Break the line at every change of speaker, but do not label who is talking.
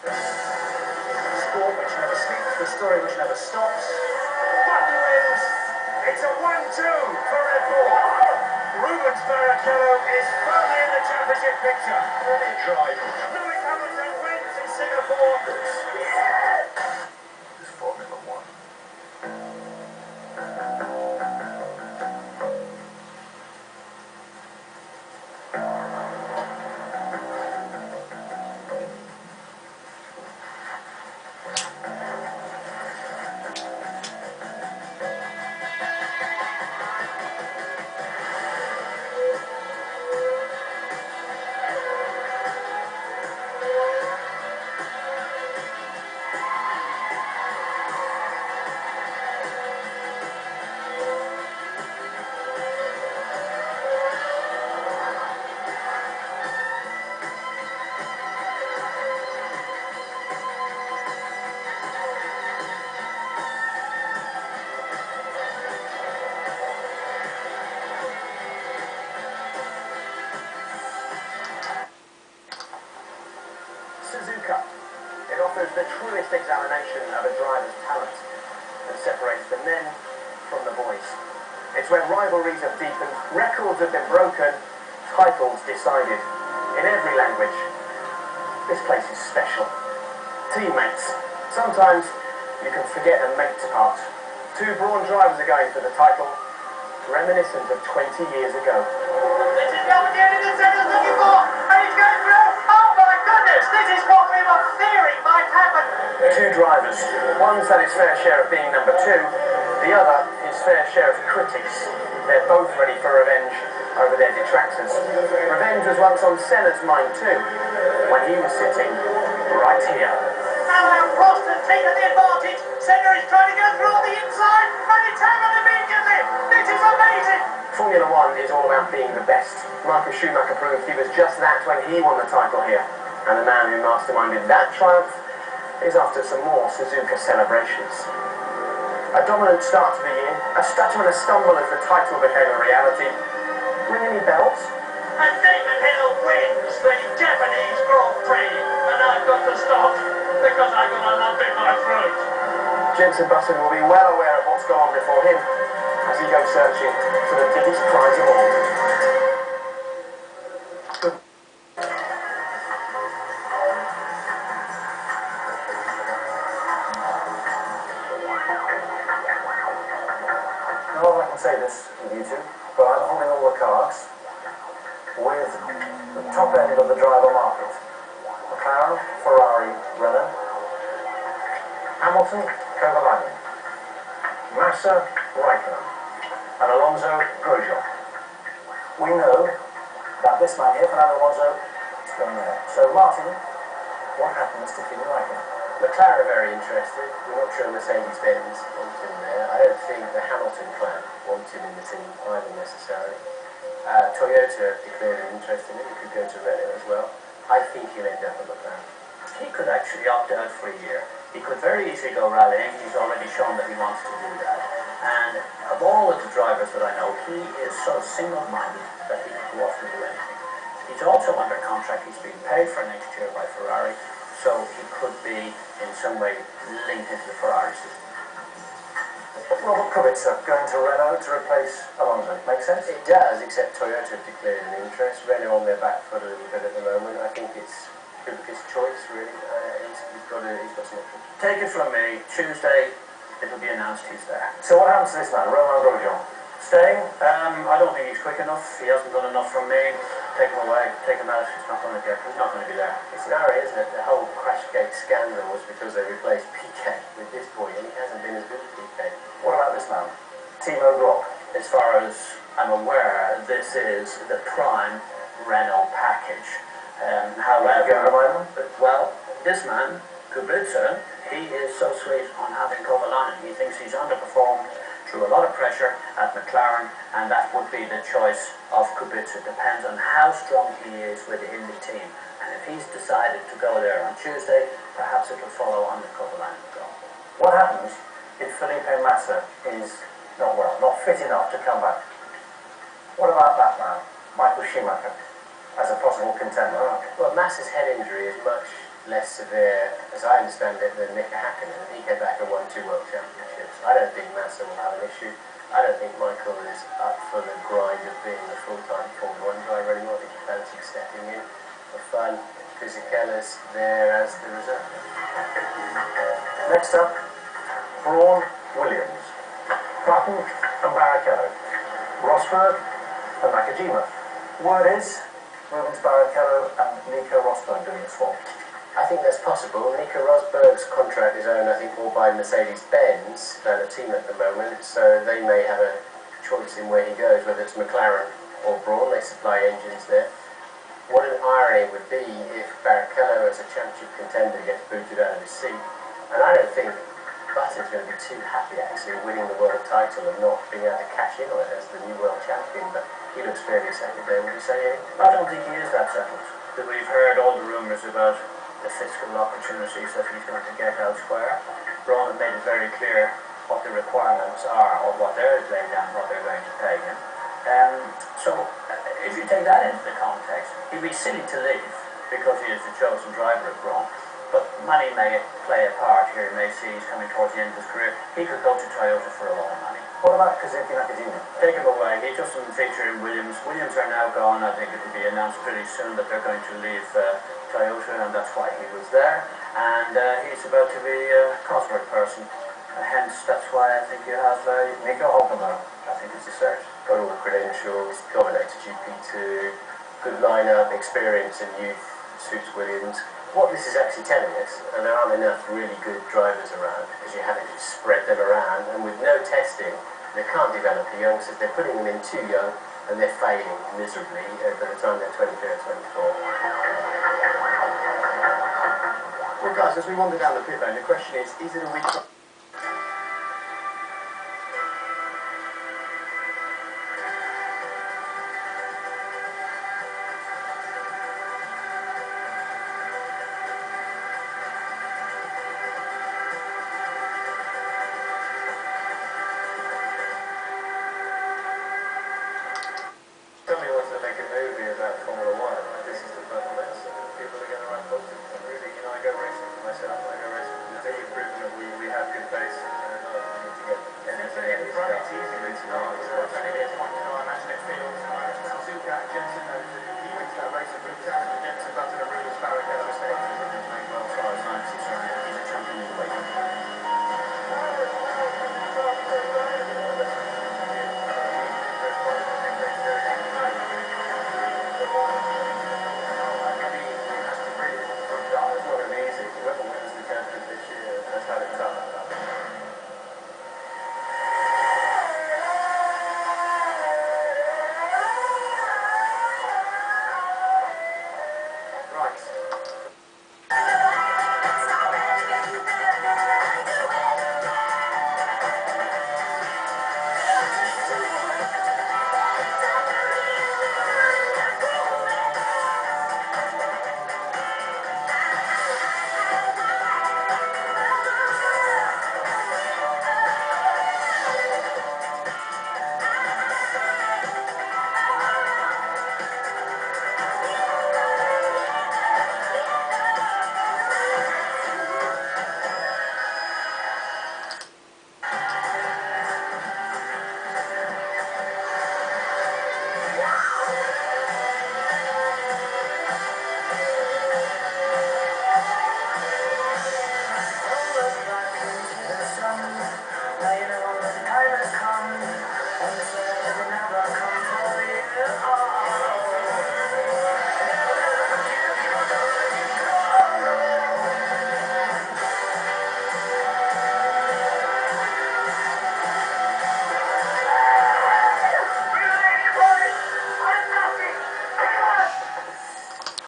Sport which never sleeps, the story which never stops. Button wins. It's a 1-2 for Red Bull. Rubens Barrichello is firmly in the championship picture. Brilliant drive. Lewis Hamilton wins in Singapore.
It's Formula One.
Suzuka. It offers the truest examination of a driver's talent and separates the men from the boys. It's when rivalries have deepened, records have been broken, titles decided. In every language, this place is special. Teammates. Sometimes you can forget the mate's part. Two brawn drivers are going for the title, reminiscent of 20 years ago.
This is the opportunity that Senna's looking for, and he's going through. Oh my goodness, this is what we were fearing might happen.
Two drivers. One's had his fair share of being number two, the other his fair share of critics. They're both ready for revenge over their detractors. Revenge was once on Senna's mind too, when he was sitting right here.
Now Prost has taken the advantage. Senna is trying to go through on the inside, and it's happened immediately. This is amazing.
Formula One is all about being the best. Michael Schumacher proved he was just that when he won the title here. And the man who masterminded that triumph is after some more Suzuka celebrations. A dominant start to the year, a stutter and a stumble as the title became a reality. Ring any bells?
And David Hill wins the Japanese Grand Prix, and I've got to stop because I've got a lump in my throat.
Jenson Button will be well aware of what's gone on before him as he goes searching for the biggest prize of all.
No one can say this with you two, but I'm holding all the cards with the top end of the driver market. McLaren, Ferrari, Renault, Hamilton, Kovalainen, Massa, Raikkonen, and Alonso, Grosjean. We know that this man here, Fernando Alonso, is going there. So Martin, what happens to Kimi Raikkonen?
McLaren are very interested. We're not sure Mercedes-Benz want him there. I don't think the Hamilton clan want him in the team either necessarily. Toyota declared an interest in him. He could go to Renault as well. I think he'll end up at McLaren.
He could actually opt out for a year. He could very easily go rallying. He's already shown that he wants to do that. And of all of the drivers that I know, he is so single-minded that he could go off and do anything. He's also under contract. He's being paid for next year by Ferrari, so he could be in some way linked into the Ferrari system.
Robert Kubica going to Renault to replace Alonso. Makes sense?
It does, except Toyota have declared an interest. Renault on their back foot a little bit at the moment. I think it's Kubica's choice, really. He's got some options.
Take it from me, Tuesday, it'll be announced he's there.
So what happens to this man, Romain Grosjean? Staying?
I don't think he's quick enough. He hasn't done enough from me. Take him away, take him out. He's not going to be there.
It's narrow, isn't it? The whole Crashgate scandal was because they replaced Piquet with this boy, and he hasn't been as good as Piquet.
What about this man? Timo Glock.
As far as I'm aware, this is the prime Renault package. However, well, this man, Kubica, he is so sweet on having Kovalainen. He thinks he's underperformed through a lot of pressure at McLaren, and that would be the choice of Kubica. Depends on how strong he is within the team. And if he's decided to go there on Tuesday, perhaps it will follow on the Kovalainen go.
What happens if Felipe Massa is not well, not fit enough to come back? What about that man, Michael Schumacher, as a possible contender?
Well, Massa's head injury is much less severe, as I understand it, than Mika Hakkinen. He came back and won 2 world championships. I don't think Massa will have an issue. I don't think Michael is up for the grind of being a full-time Formula 1 driver anymore. I think he fancies stepping in for fun. Fisichella's there as the reserve.
Next up, Braun Williams, Button and Barrichello, Rosberg and Nakajima. Word is, Rubens Barrichello and Nico Rosberg doing the swap.
I think that's possible. Nico Rosberg's contract is owned, I think, more by Mercedes-Benz than a team at the moment, so they may have a choice in where he goes, whether it's McLaren or Braun. They supply engines there. What an irony it would be if Barrichello, as a championship contender, gets booted out of his seat. And I don't think Button's going to be too happy, actually, winning the world title and not being able to cash in on it as the new world champion, but he looks fairly settled there. Would you say, Ian?
I don't think he is that settled. That we've heard all the rumours about the fiscal opportunities that he's going to get elsewhere. Braun made it very clear what the requirements are of what they're laid down, what they're going to pay him. So if you take that into the context, he'd be silly to leave because he is the chosen driver of Braun. But money may play a part here. You may see he's coming towards the end of his career. He could go to Toyota for a lot of money.
What about Kazuki Nakajima?
Take him away. He just doesn't feature in Williams. Williams are now gone. I think it will be announced pretty soon that they're going to leave Toyota, and that's why he was there. And he's about to be a Cosworth person. Hence, that's why I think you have
Nico Hulkenberg.
I think it's a cert.
Got all the credentials, dominated GP2, good lineup, experience and youth, suits Williams. What this is actually telling us, and there aren't enough really good drivers around, because you're having to spread them around, and with no testing, they can't develop the youngsters. They're putting them in too young, and they're failing miserably by the time they're 23 or 24. Well, guys, as we wander down the pit lane, the question is it a week? Somebody wants to make a movie about Formula 1. This is the perfect lesson. People are going to run positive. And really, I go racing for myself. I go racing for the team. We've proven that we have good pace. And we need to get anything in this stuff.
It's easy to start. It is one, I imagine it feels. Suzuka, Jensen knows that he wins that race with good talent. Jensen, Button, and Rubens Barrichello.